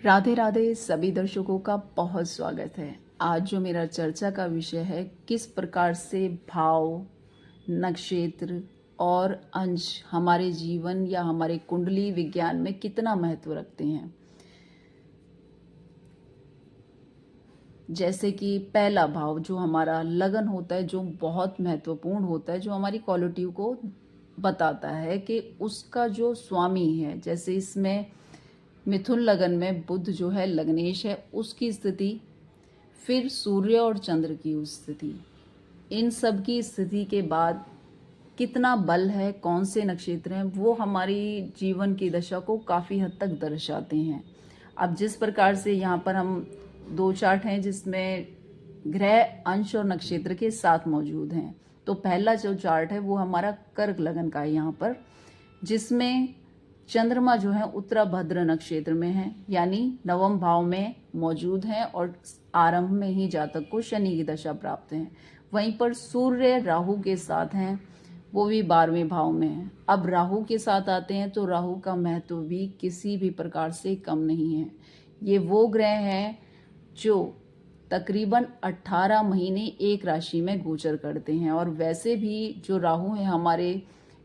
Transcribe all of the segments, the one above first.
राधे राधे सभी दर्शकों का बहुत स्वागत है। आज जो मेरा चर्चा का विषय है, किस प्रकार से भाव, नक्षत्र और अंश हमारे जीवन या हमारे कुंडली विज्ञान में कितना महत्व रखते हैं। जैसे कि पहला भाव जो हमारा लगन होता है, जो बहुत महत्वपूर्ण होता है, जो हमारी क्वालिटी को बताता है कि उसका जो स्वामी है। जैसे इसमें मिथुन लगन में बुध जो है लग्नेश है, उसकी स्थिति, फिर सूर्य और चंद्र की स्थिति, इन सब की स्थिति के बाद कितना बल है, कौन से नक्षत्र हैं, वो हमारी जीवन की दशा को काफ़ी हद तक दर्शाते हैं। अब जिस प्रकार से यहाँ पर हम दो चार्ट हैं जिसमें ग्रह, अंश और नक्षत्र के साथ मौजूद हैं। तो पहला जो चार्ट है वो हमारा कर्क लगन का है यहाँ पर, जिसमें चंद्रमा जो है उत्तराभद्र नक्षत्र में है, यानी नवम भाव में मौजूद है और आरंभ में ही जातक को शनि की दशा प्राप्त है। वहीं पर सूर्य राहु के साथ हैं, वो भी 12वें भाव में है। अब राहु के साथ आते हैं तो राहु का महत्व भी किसी भी प्रकार से कम नहीं है। ये वो ग्रह हैं जो तकरीबन 18 महीने एक राशि में गोचर करते हैं, और वैसे भी जो राहु है हमारे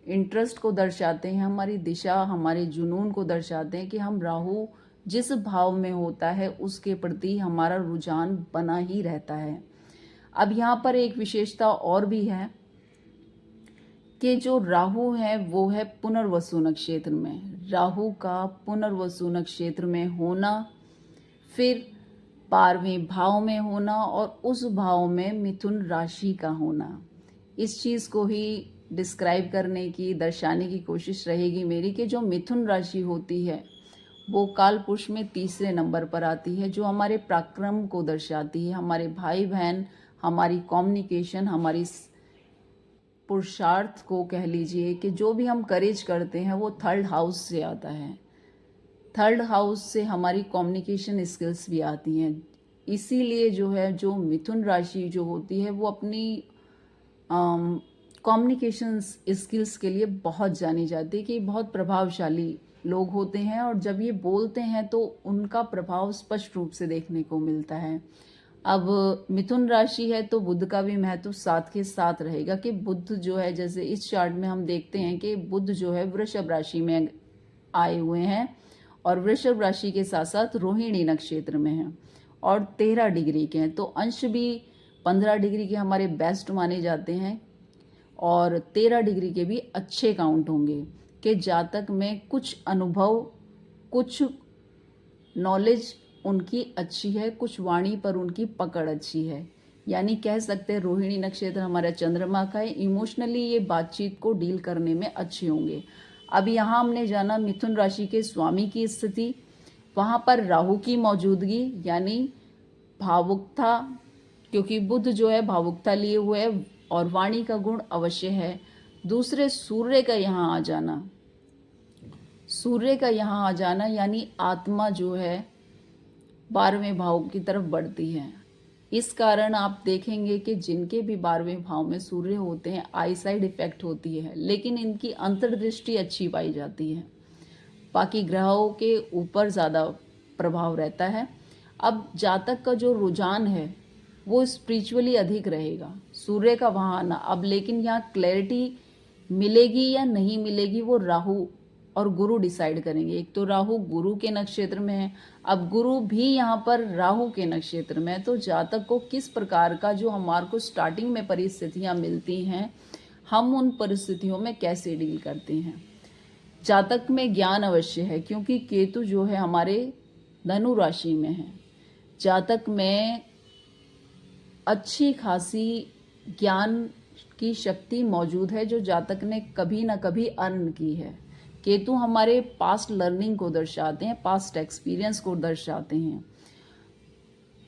इंटरेस्ट को दर्शाते हैं, हमारी दिशा, हमारे जुनून को दर्शाते हैं कि हम राहु जिस भाव में होता है उसके प्रति हमारा रुझान बना ही रहता है। अब यहाँ पर एक विशेषता और भी है कि जो राहु है वो है पुनर्वसु नक्षत्र में। राहु का पुनर्वसु नक्षत्र में होना, फिर 12वें भाव में होना और उस भाव में मिथुन राशि का होना, इस चीज़ को ही डिस्क्राइब करने की, दर्शाने की कोशिश रहेगी मेरी कि जो मिथुन राशि होती है वो काल पुरुष में तीसरे नंबर पर आती है, जो हमारे पराक्रम को दर्शाती है, हमारे भाई बहन, हमारी कम्युनिकेशन, हमारी पुरुषार्थ को कह लीजिए कि जो भी हम करेज करते हैं वो थर्ड हाउस से आता है। थर्ड हाउस से हमारी कम्युनिकेशन स्किल्स भी आती हैं। इसीलिए जो है, जो मिथुन राशि जो होती है वो अपनी कम्युनिकेशन स्किल्स के लिए बहुत जानी जाती है कि बहुत प्रभावशाली लोग होते हैं, और जब ये बोलते हैं तो उनका प्रभाव स्पष्ट रूप से देखने को मिलता है। अब मिथुन राशि है तो बुध का भी महत्व साथ के साथ रहेगा कि बुध जो है, जैसे इस चार्ट में हम देखते हैं कि बुध जो है वृषभ राशि में आए हुए हैं और वृषभ राशि के साथ साथ रोहिणी नक्षत्र में हैं और 13 डिग्री के हैं। तो अंश भी 15 डिग्री के हमारे बेस्ट माने जाते हैं और 13 डिग्री के भी अच्छे काउंट होंगे कि जातक में कुछ अनुभव, कुछ नॉलेज उनकी अच्छी है, कुछ वाणी पर उनकी पकड़ अच्छी है। यानी कह सकते हैं रोहिणी नक्षत्र हमारा चंद्रमा का है, इमोशनली ये बातचीत को डील करने में अच्छे होंगे। अब यहाँ हमने जाना मिथुन राशि के स्वामी की स्थिति, वहाँ पर राहु की मौजूदगी यानी भावुकता, क्योंकि बुध जो है भावुकता लिए हुए है और वाणी का गुण अवश्य है। दूसरे सूर्य का यहाँ आ जाना, सूर्य का यहाँ आ जाना यानी आत्मा जो है 12वें भाव की तरफ बढ़ती है। इस कारण आप देखेंगे कि जिनके भी 12वें भाव में सूर्य होते हैं आई साइड इफेक्ट होती है, लेकिन इनकी अंतर्दृष्टि अच्छी पाई जाती है, बाकी ग्रहों के ऊपर ज़्यादा प्रभाव रहता है। अब जातक का जो रुझान है वो स्पिरिचुअली अधिक रहेगा, सूर्य का वहाँ आना। अब लेकिन यहाँ क्लैरिटी मिलेगी या नहीं मिलेगी वो राहु और गुरु डिसाइड करेंगे। एक तो राहु गुरु के नक्षत्र में है, अब गुरु भी यहाँ पर राहु के नक्षत्र में है, तो जातक को किस प्रकार का जो हमारे को स्टार्टिंग में परिस्थितियाँ मिलती हैं, हम उन परिस्थितियों में कैसे डील करते हैं। जातक में ज्ञान अवश्य है क्योंकि केतु जो है हमारे धनु राशि में है। जातक में अच्छी खासी ज्ञान की शक्ति मौजूद है जो जातक ने कभी ना कभी अर्न की है। केतु हमारे पास्ट लर्निंग को दर्शाते हैं, पास्ट एक्सपीरियंस को दर्शाते हैं।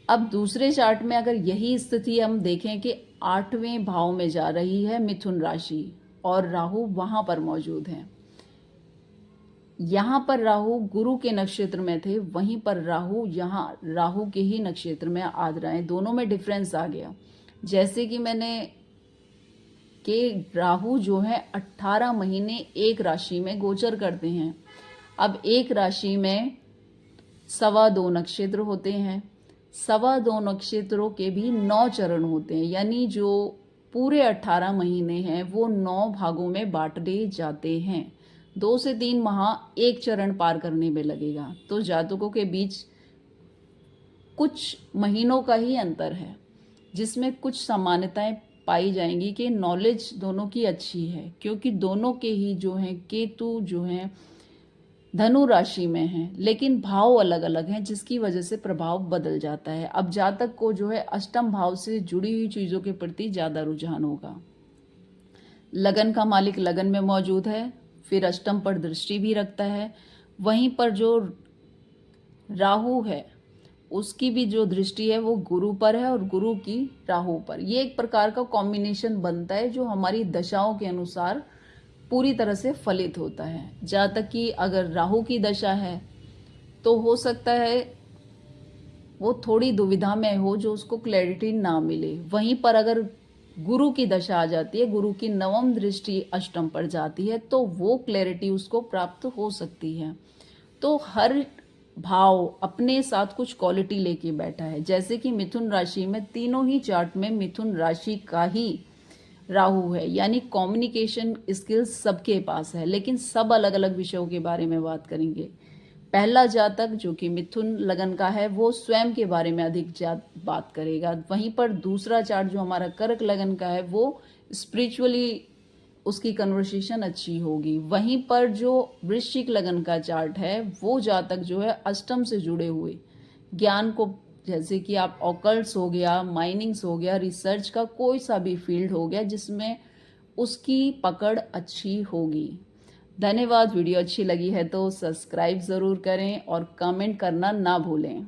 अब दूसरे चार्ट में अगर यही स्थिति हम देखें कि 8वें भाव में जा रही है मिथुन राशि और राहु वहां पर मौजूद है। यहाँ पर राहु गुरु के नक्षत्र में थे, वहीं पर राहु यहाँ राहु के ही नक्षत्र में आ रहे हैं। दोनों में डिफरेंस आ गया। जैसे कि मैंने कि राहु जो है 18 महीने एक राशि में गोचर करते हैं। अब एक राशि में 2.25 नक्षत्र होते हैं। 2.25 नक्षत्रों के भी 9 चरण होते हैं, यानी जो पूरे 18 महीने हैं वो 9 भागों में बांटे जाते हैं। 2 से 3 माह एक चरण पार करने में लगेगा। तो जातकों के बीच कुछ महीनों का ही अंतर है, जिसमें कुछ समानताएं पाई जाएंगी कि नॉलेज दोनों की अच्छी है, क्योंकि दोनों के ही जो हैं केतु जो हैं धनु राशि में हैं, लेकिन भाव अलग अलग हैं, जिसकी वजह से प्रभाव बदल जाता है। अब जातक को जो है अष्टम भाव से जुड़ी हुई चीजों के प्रति ज्यादा रुझान होगा। लगन का मालिक लगन में मौजूद है, फिर अष्टम पर दृष्टि भी रखता है। वहीं पर जो राहु है उसकी भी जो दृष्टि है वो गुरु पर है और गुरु की राहु पर। ये एक प्रकार का कॉम्बिनेशन बनता है जो हमारी दशाओं के अनुसार पूरी तरह से फलित होता है। जातक की अगर राहु की दशा है तो हो सकता है वो थोड़ी दुविधा में हो, जो उसको क्लैरिटी ना मिले। वहीं पर अगर गुरु की दशा आ जाती है, गुरु की नवम दृष्टि अष्टम पर जाती है, तो वो क्लैरिटी उसको प्राप्त हो सकती है। तो हर भाव अपने साथ कुछ क्वालिटी लेके बैठा है। जैसे कि मिथुन राशि में तीनों ही चार्ट में मिथुन राशि का ही राहु है, यानी कम्युनिकेशन स्किल्स सबके पास है, लेकिन सब अलग अलग विषयों के बारे में बात करेंगे। पहला जातक जो कि मिथुन लगन का है वो स्वयं के बारे में अधिक बात करेगा। वहीं पर दूसरा चार्ट जो हमारा कर्क लगन का है वो स्पिरिचुअली उसकी कन्वर्सेशन अच्छी होगी। वहीं पर जो वृश्चिक लगन का चार्ट है वो जातक जो है अष्टम से जुड़े हुए ज्ञान को, जैसे कि आप ऑकल्ट्स हो गया, माइनिंग्स हो गया, रिसर्च का कोई सा भी फील्ड हो गया जिसमें उसकी पकड़ अच्छी होगी। धन्यवाद। वीडियो अच्छी लगी है तो सब्सक्राइब ज़रूर करें और कमेंट करना ना भूलें।